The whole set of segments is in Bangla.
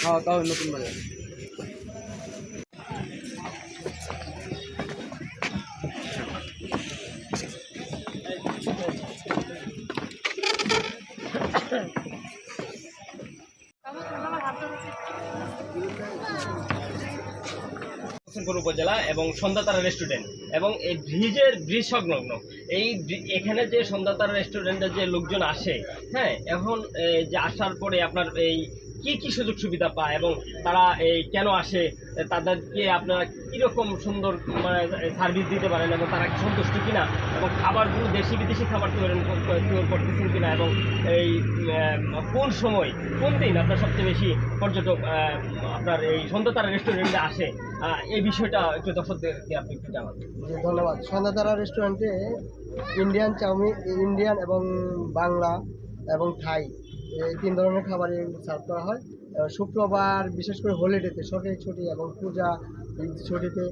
হ্যাঁ, তাও নতুন বাজার। উপজেলা এবং সন্ধ্যাতারা রেস্টুরেন্ট এবং এই ব্রিজ সংলগ্ন এখানে যে সন্ধ্যাতারা রেস্টুরেন্টের যে লোকজন আসে, হ্যাঁ, এখন যে আসার পরে আপনার এই কি সুযোগ সুবিধা পায় এবং তারা এই কেন আসে, তাদেরকে আপনারা কীরকম সুন্দর মানে সার্ভিস দিতে পারেন এবং তারা সন্তুষ্ট কিনা এবং খাবারগুলো দেশি বিদেশি খাবার তৈরি করতেছেন কিনা এবং এই কোন সময় কোন দিন আপনার সবচেয়ে বেশি পর্যটক আপনার এই সন্ধ্যাতারা রেস্টুরেন্টে আসে, এই বিষয়টা একটু দর্শকদেরকে আপনি একটু জানাবেন। ধন্যবাদ। সন্ধ্যাতারা রেস্টুরেন্টে ইন্ডিয়ান চাউমিন, ইন্ডিয়ান এবং বাংলা এবং থাই এই 3 ধরনের খাবারই সার্ভ করা হয়। শুক্রবার বিশেষ করে হলিডেতে, সরকারি ছুটি এবং পূজা ছুটিতে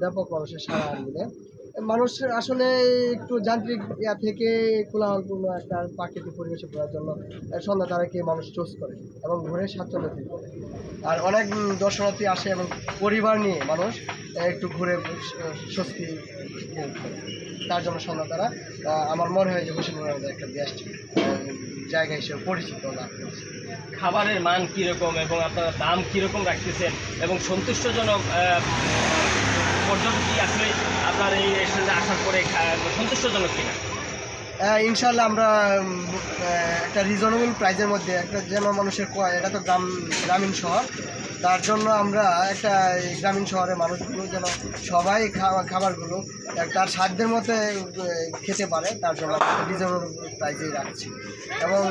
ব্যাপক মানুষের সাড়া মিলে। মানুষ আসলে একটু যান্ত্রিক থেকে কোলাহলপূর্ণ একটা প্রাকৃতিক পরিবেশে ঘোরার জন্য সন্ধ্যাতারাকে মানুষ চুজ করে এবং ঘুরে স্বাচ্ছন্দ্য ফিল করে। আর অনেক দর্শনার্থী আসে এবং পরিবার নিয়ে মানুষ একটু ঘুরে স্বস্তি ফিল করে। তার জন্য সন্ধ্যাতারা আমার মনে হয় যে হোসেনপুরের একটা বেস্ট জায়গা হিসেবে পরিচিত লাভ করছে। খাবারের মান কীরকম এবং আপনারা দাম কীরকম রাখতেছেন এবং সন্তুষ্টজনক পর্যটক কি আসলে আপনার এই রেস্টুরেন্টে আসার পরে সন্তুষ্টজনক কিনা? ইনশাল্লাহ আমরা একটা রিজনেবল প্রাইসের মধ্যে একটা যেন মানুষের এটা তো গ্রামীণ শহর, তার জন্য আমরা একটা গ্রামীণ শহরের মানুষগুলো যেন সবাই খাবারগুলো তার সাধ্যের মধ্যে খেতে পারে, তার জন্য রিজনেবল প্রাইসেই রাখছি। এবং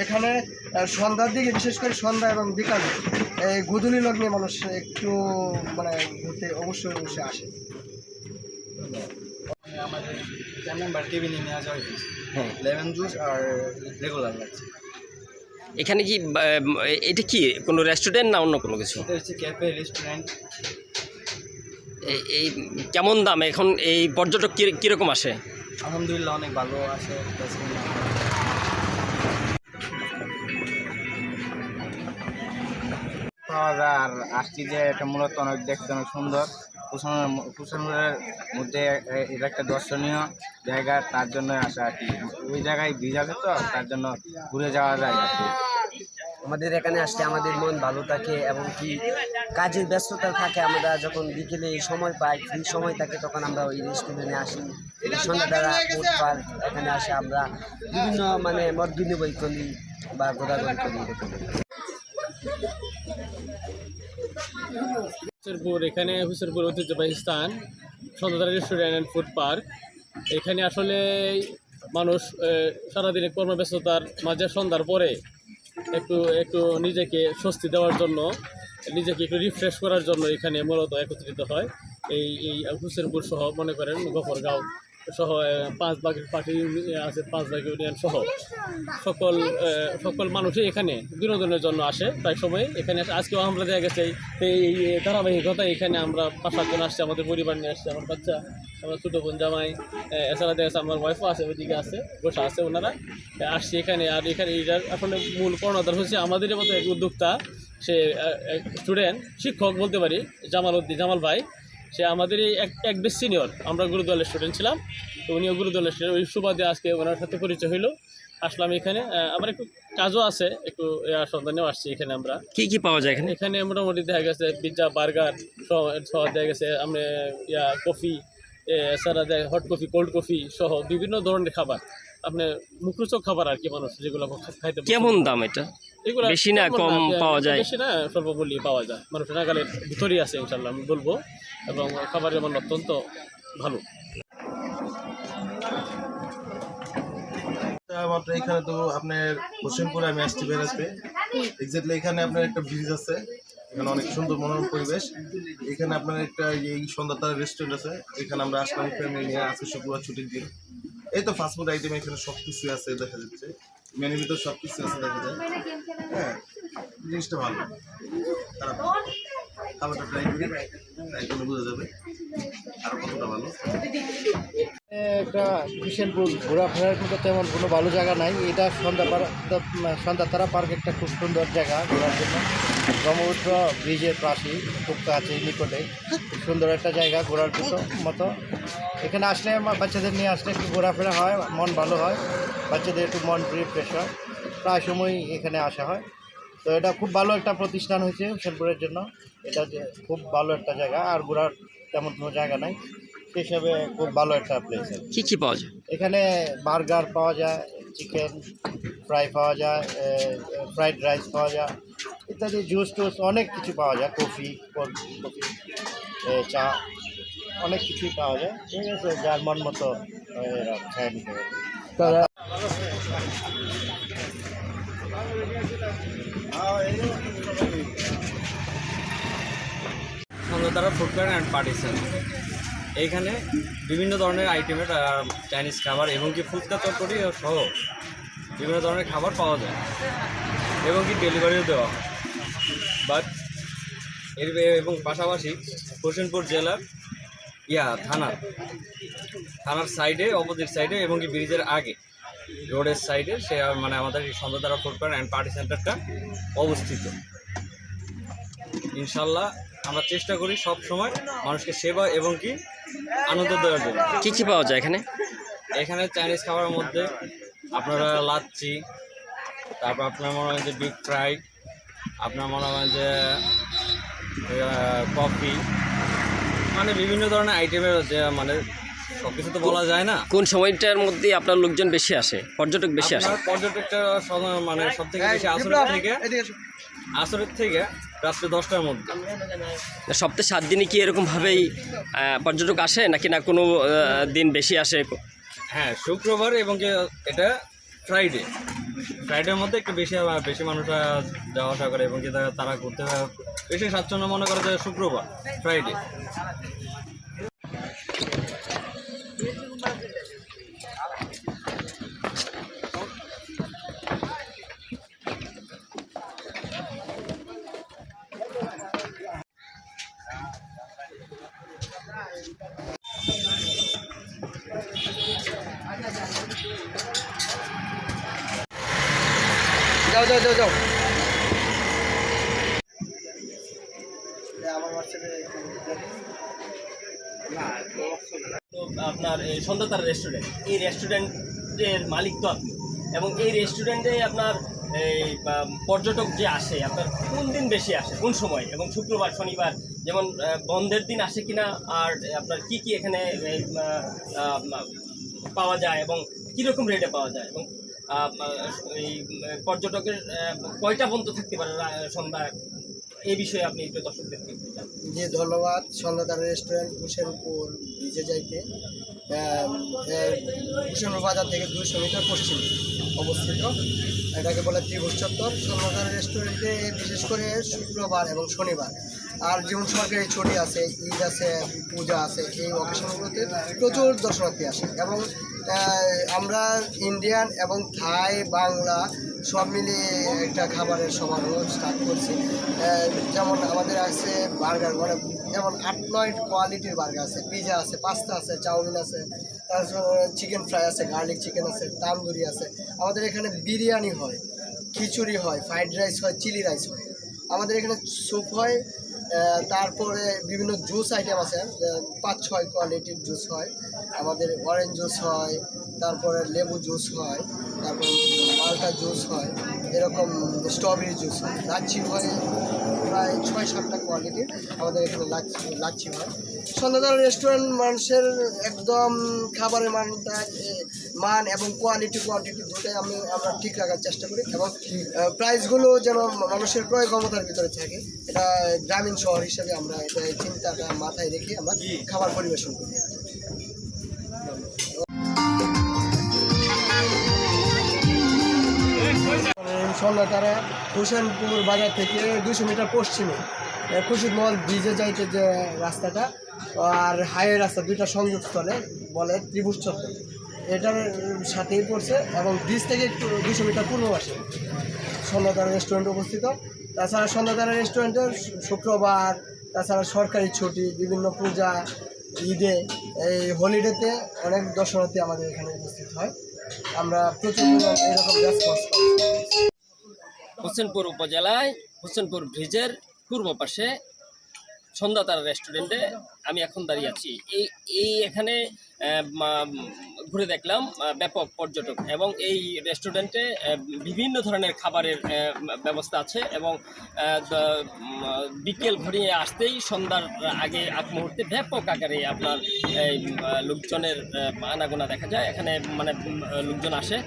এখানে সন্ধ্যার দিকে, বিশেষ করে সন্ধ্যা এবং বিকালে এই গোধূলি লগ্নে মানুষ একটু মানে ঘুরতে অবশ্যই আসে। আমাদের 4 নাম্বার টেবিলে নিয়ে আসা হয়েছে, হ্যাঁ, লেমন জুস আর রেগুলার লাগছে। এখানে কি এটা কি কোনো রেস্টুরেন্ট না অন্য কোনো কিছু? এটা হচ্ছে ক্যাফে রেস্টুরেন্ট। এই কেমন দাম এখন এই পর্যটক কীরকম আসে? আলহামদুলিল্লাহ অনেক ভালো আসে। আর আসছি যে এটা মূলত অনেক দেখতে অনেক সুন্দর। কুশনপুরের মধ্যে এটা একটা দর্শনীয় জায়গা, তার জন্য আসা আর কি। ওই জায়গায় ব্রিজ আছে তো, তার জন্য ঘুরে যাওয়া যায় আর কি। আমাদের এখানে আসলে আমাদের মন ভালো থাকে এবং কি কাজের ব্যস্ততা থাকে। আমরা যখন বিকেলে সময় পাই, ফ্রি সময় থাকে, তখন আমরা ওই রেস্টুরেন্টে আসি। সন্ধ্যাতারা ফুড পার্ক, এখানে আসে আমরা বিভিন্ন মানে মত বিনিময় করি বা ঘোরাঘুরি করি। এখানে হুসেনপুর ঐতিহ্যবাহী স্থান সন্ধ্যাতারা রেস্টুরেন্ট অ্যান্ড ফুড পার্ক। এখানে আসলে মানুষ সারাদিনে কর্মব্যস্ততার মাঝে সন্ধ্যার পরে একটু নিজেকে স্বস্তি দেওয়ার জন্য, নিজেকে একটু রিফ্রেশ করার জন্য এখানে মূলত একত্রিত হয়। এই হুসেনপুর সহ মনে করেন গফরগাঁও সহ 5 ভাগ পার্টি আছে, 5 ভাগ ইউনিয়ন সহ সকল মানুষই এখানে বিনোদনের জন্য আসে প্রায় সময়। এখানে আজকেও আমরা দেখা গেছে এই ধারাবাহিকতা এখানে আমরা 5-7 জন আসছি, আমাদের পরিবার নিয়ে আসছে, আমার বাচ্চা, আমার ছোটো বোন, জামাই, এছাড়া দেখা যাচ্ছে আমার ওয়াইফও আছে, ওইদিকে আছে, বসে আছে, ওনারা আসছে এখানে। আর এখানে এটার আসলে মূল কর্ণধার হচ্ছে আমাদের মতো এক উদ্যোক্তা, সে স্টুডেন্ট, শিক্ষক বলতে পারি, জামাল ভাই। সে আমাদের এই এক বেশ সিনিয়র, আমরা গুরুদলের স্টুডেন্ট ছিলাম, তো উনিও গুরুদলের স্টুডেন্ট। ওই সুবাদে আজকে ওনার সাথে পরিচয় হইলো, আসলাম এখানে। আবার একটু কাজও আছে, একটু সন্ধানেও আসছি এখানে। আমরা কি পাওয়া যায় এখানে? এখানে মোটামুটি দেখা গেছে পিৎজা, বার্গার সহ দেখা গেছে আমরা কফি, এছাড়া হট কফি, কোল্ড কফি সহ বিভিন্ন ধরনের খাবার, আপনার মুখরোচক খাবার আর কি, মানুষ যেগুলো খাইতে। কেমন দাম এটা? এগুলো বেশি না কম পাওয়া যায়? বেশি না, স্বল্প মূল্যে পাওয়া যায়, মানুষের নাগালের ভিতরেই আছে ইনশাল্লাহ আমি বলবো। এবং খাবারের মান অত্যন্ত ভালো। মাত্র এখানে তো আপনার হোসেনপুরে আমি আসছি বেড়াতে। এক্স্যাক্টলি এখানে আপনার একটা ব্রিজ আছে, এখানে অনেক সুন্দর মনোরম পরিবেশ। এখানে আপনার একটা এই সন্ধ্যাতারা রেস্টুরেন্ট আছে, এখানে আমরা আসলাম ফ্যামিলি নিয়ে। আজকে শুক্রবার ছুটির দিন। এই তো ফাস্টফুড আইটেম এখানে সব কিছু আছে, দেখা যাচ্ছে মেনুর ভিতর সব কিছু আছে, দেখা যায়। হ্যাঁ, জিনিসটা ভালো, খারাপ খাবারটা ট্রাই করি, তাই জন্য বোঝা যাবে আরো কতটা ভালো। একটা কিষেনপুর ঘোরাফেরার মতো তেমন কোনো ভালো জায়গা নাই। এটা সন্ধ্যাতারা পার্ক একটা খুব সুন্দর জায়গা ঘোরার জন্য। ব্রহ্মপুত্র ব্রিজের পাশেই খুব কাছে নিকটে খুব সুন্দর একটা জায়গা ঘোরার মতো। এখানে আসলে বাচ্চাদের নিয়ে আসলে একটু ঘোরাফেরা হয়, মন ভালো হয়, বাচ্চাদের একটু মন রিফ্রেশ হয়, প্রায় সময়ই এখানে আসা হয়। তো এটা খুব ভালো একটা প্রতিষ্ঠান হয়েছে কিষেনপুরের জন্য। এটা যে খুব ভালো একটা জায়গা, আর ঘোরার তেমন কোনো জায়গা নাই, সেই হিসাবে খুব ভালো একটা প্লেস। কি পাওয়া যায় এখানে বার্গার পাওয়া যায়, চিকেন ফ্রাই পাওয়া যায়, ফ্রাইড রাইস পাওয়া যায় ইত্যাদি, জুস টুস অনেক কিছু পাওয়া যায়, কফি, চা, অনেক কিছুই পাওয়া যায়। ঠিক আছে, যার মন মতো খেয়ে নিতে পারে। সন্ধ্যাতারা ফুডওয়্যার অ্যান্ড পার্টি সেন্টার। এইখানে বিভিন্ন ধরনের আইটেমের চাইনিজ খাবার এবং কি ফুচকা চটপটি সহ বিভিন্ন ধরনের খাবার পাওয়া যায় এবং কি ডেলিভারিও দেওয়া হয়। বাট এবং পাশাপাশি হোসেনপুর জেলার থানার সাইডে, অপোজিট সাইডে এবং কি ব্রিজের আগে রোডের সাইডে সে মানে আমাদের এই সন্ধ্যাতারা ফুডওয়্যার অ্যান্ড পার্টি সেন্টারটা অবস্থিত। ইনশাল্লাহ আমরা চেষ্টা করি সব সময় মানুষকে সেবা এবং কি আনন্দ দেওয়ার জন্য। কি পাওয়া যায় এখানে? এখানে চাইনিজ খাবারের মধ্যে আপনারা লাচ্ছি, তারপর আপনার মনে হয় যে বিগ ফ্রাই, আপনার মনে হয় যে কফি, মানে বিভিন্ন ধরনের আইটেমের যে মানে সব কিছু তো বলা যায় না। কোন সময়টার মধ্যে আপনার লোকজন বেশি আসে, পর্যটক বেশি আসে? পর্যটকটা মানে সব থেকে বেশি আসরের থেকে রাত্রে 10টার মধ্যে। সপ্তাহে 7 দিনে কি এরকমভাবেই পর্যটক আসে নাকি না কোনো দিন বেশি আসে? হ্যাঁ, শুক্রবার এবং এটা ফ্রাইডের মধ্যে একটু বেশি মানুষরা যাওয়া আসা করে এবং কি তারা ঘুরতে বেশি স্বাচ্ছন্দ্য মনে করে যে শুক্রবার, ফ্রাইডে। যাও যাও যাও যাও। তো আপনার এই সন্ধ্যাতারা রেস্টুরেন্ট, এই রেস্টুরেন্টের মালিক তো আপনি, এবং এই রেস্টুরেন্টে আপনার এই পর্যটক যে আসে আপনার কোন দিন বেশি আসে, কোন সময়, এবং শুক্রবার শনিবার যেমন বন্ধের দিন আসে কিনা, আর আপনার কি কি এখানে পাওয়া যায় এবং কীরকম রেটে পাওয়া যায়, এবং এই পর্যটকের কয়টা পর্যন্ত থাকতে পারে সন্ধ্যা, এই বিষয়ে আপনি একটু দর্শকদেরকে জি ধন্যবাদ। সন্ধ্যাতারা রেস্টুরেন্ট হোসেনপুর ব্রিজে যাইতে হোসেনপুর বাজার থেকে 200 মিটার পশ্চিমে অবস্থিত। এটাকে বলে ত্রিভুজ চত্বর। সন্ধ্যাতারা রেস্টুরেন্টে বিশেষ করে শুক্রবার এবং শনিবার, আর যেমন সরকারি ছুটি আছে, ঈদ আছে, পূজা আছে, এই অকেশনগুলোতে প্রচুর দর্শনার্থী আসে। এবং আমরা ইন্ডিয়ান এবং থাই, বাংলা সব মিলিয়ে একটা খাবারের সমারোহ স্টার্ট করছি। যেমন আমাদের আছে বার্গার, মানে যেমন 8-9 কোয়ালিটির বার্গার আছে, পিজা আছে, পাস্তা আছে, চাউমিন আছে, তারপর চিকেন ফ্রাই আছে, গার্লিক চিকেন আছে, তান্দুরি আছে। আমাদের এখানে বিরিয়ানি হয়, খিচুড়ি হয়, ফ্রাইড রাইস হয়, চিলি রাইস হয়। আমাদের এখানে স্যুপ হয়, তারপরে বিভিন্ন জুস আইটেম আছে, 5-6 কোয়ালিটির জুস হয়। আমাদের অরেঞ্জ জুস হয়, তারপরে লেবু জুস হয়, তারপর মালটা জুস হয়, এরকম স্ট্রবেরি জুস হয়, লাচ্ছি হয়, প্রায় 6-7টা কোয়ালিটির আমাদের এখানে লাচ্ছি হয়। সন্ধ্যাতারা রেস্টুরেন্ট মানুষের একদম খাবারের মান এবং কোয়ান্টিটি দুটোই আমরা ঠিক রাখার চেষ্টা করি, এবং প্রাইসগুলো যেন মানুষের ক্রয় ক্ষমতার ভিতরে থাকে। এটা গ্রামীণ শহর হিসেবে আমরা এটা চিন্তাটা মাথায় রেখে আমরা খাবার পরিবেশন করি। সন্ধ্যাতারা হোসেনপুর বাজার থেকে 200 মিটার পশ্চিমে খুশিদ মহল ব্রিজে যাইতে যে রাস্তাটা আর হাইওয়ে রাস্তা, দুইটা সংযোগস্থলে বলে ত্রিভুজ চত্বর, এটার সাথেই পড়ছে। এবং ব্রিজ থেকে একটু 200 মিটার পূর্ব পাশে সন্ধ্যাতারা রেস্টুরেন্ট অবস্থিত। তাছাড়া সন্ধ্যাতারা রেস্টুরেন্টের শুক্রবার, তাছাড়া সরকারি ছুটি, বিভিন্ন পূজা, ঈদে এই হলিডেতে অনেক দর্শনার্থী আমাদের এখানে উপস্থিত হয়। আমরা প্রচুর পরিমাণ এরকম রেসপন্স পাই। হোসেনপুর উপজেলায় হোসেনপুর ব্রিজের পূর্ব পাশে সন্ধ্যাতারা রেস্টুরেন্টে আমি এখন দাঁড়িয়ে আছি। এই এখানে ঘুরে দেখলাম ব্যাপক পর্যটক, এবং এই রেস্টুরেন্টে বিভিন্ন ধরনের খাবারের ব্যবস্থা আছে, এবং বিকেল ঘড়িয়ে আসতেই সন্ধ্যার আগ মুহূর্তে ব্যাপক আকারে আপনার এই লোকজনের আনাগোনা দেখা যায়। এখানে মানে লোকজন আসে।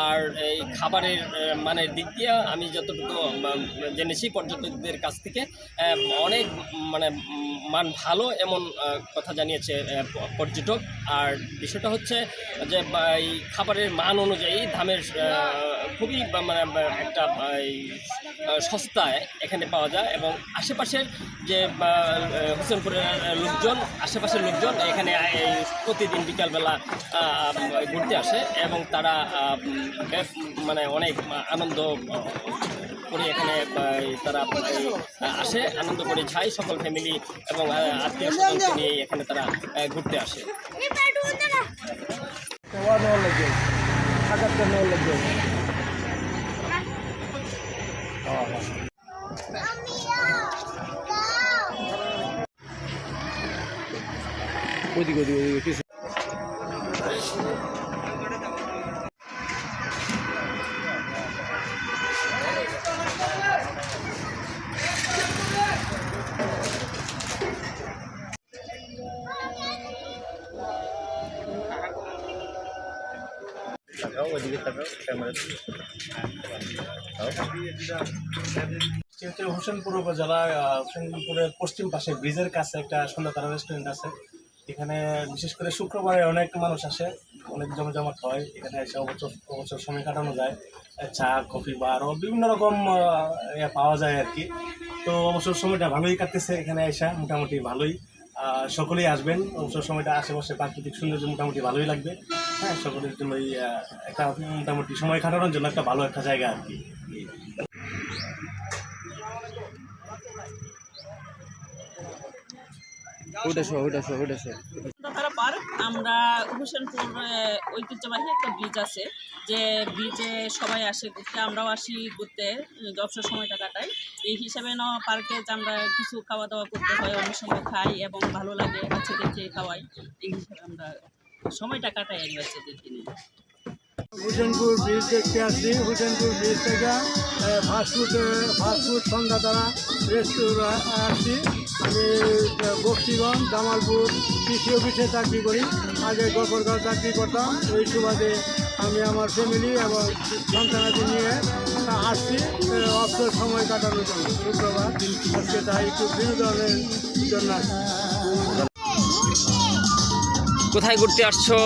আর এই খাবারের মানের দিক দিয়ে আমি যতটুকু জেনেছি পর্যটকদের কাছ থেকে অনেক মানে মান ভালো এমন কথা জানিয়েছে পর্যটক। আর বিষয়টা হচ্ছে যে এই খাবারের মান অনুযায়ী দামের খুবই মানে একটা সস্তায় এখানে পাওয়া যায়, এবং আশেপাশের যে হোসেনপুরের লোকজন আশেপাশের লোকজন এখানে প্রতিদিন বিকালবেলা ঘুরতে আসে, এবং তারা মানে অনেক আনন্দ করে এখানে তারা আসে, আনন্দ করে যায়। সকল ফ্যামিলি এবং আত্মীয় স্বজনকে নিয়ে এখানে তারা ঘুরতে আসে। হোসেনপুর উপজেলায় হোসেনপুরের পশ্চিম পাশে ব্রিজের কাছে একটা সন্ধ্যাতারা রেস্টুরেন্ট আছে। এখানে বিশেষ করে শুক্রবারে অনেক মানুষ আসে, অনেক জমজমাট হয়। এখানে এসে অবসর সময় কাটানো যায়, চা কফি বা আরও বিভিন্ন রকম পাওয়া যায় আর কি। তো অবসর সময়টা ভালোই কাটতেছে এখানে এসে, মোটামুটি ভালোই। সকলেই আসবেন, অবসর সময়টা আশেপাশে প্রাকৃতিক সৌন্দর্য মোটামুটি ভালোই লাগবে। হ্যাঁ, সকলের জন্যই একটা মোটামুটি সময় কাটানোর জন্য একটা ভালো একটা জায়গা আর কি। সন্ধ্যাতারা পার্ক, আমরা হোসেনপুর ঐতিহ্যবাহী একটা ব্রিজ আছে, যে ব্রিজে সবাই আসে ঘুরতে, আমরাও আসি ঘুরতে, অবসর সময়টা কাটাই। এই হিসাবে পার্কে আমরা কিছু খাওয়া দাওয়া করতে হয়, অনেক সময় খাই এবং ভালো লাগে, বাচ্চাদেরকে খাওয়াই। এই হিসাবে আমরা সময়টা কাটাই আর বাচ্চাদেরকে নিয়ে। হোসেনপুর ব্রিজ দেখতে আসছি। হোসেনপুর ব্রিজ থেকে ফাস্টফুড সন্ধ্যাতারা রেস্টুরেন্ট আসছি। আমি বক্সিগঞ্জ জামালপুর কৃষি অফিসে চাকরি করি, আগে গফরগাঁও চাকরি করতাম। এই সুবাদে আমি আমার ফ্যামিলি এবং সন্তানাদি নিয়ে আসছি অবসর সময় কাটানোর জন্য। শুক্রবার আজকে তাই একটু বিনোদনের জন্য আসছি। কোথায় ঘুরতে আসছো?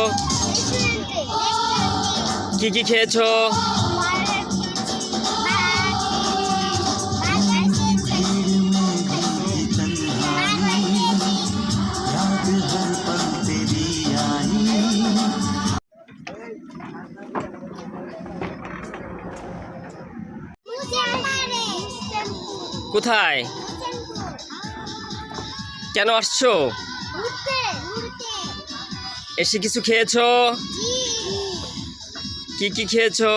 কি কি খেয়েছো? কোথায়? কেন আসছো? এসে কিছু খেয়েছো? কি কি খেয়েছো?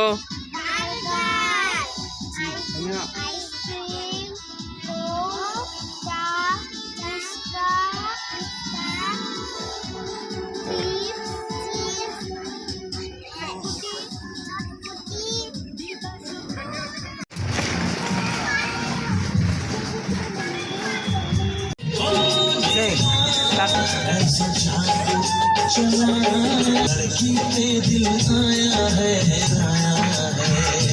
लड़की पे दिल आया है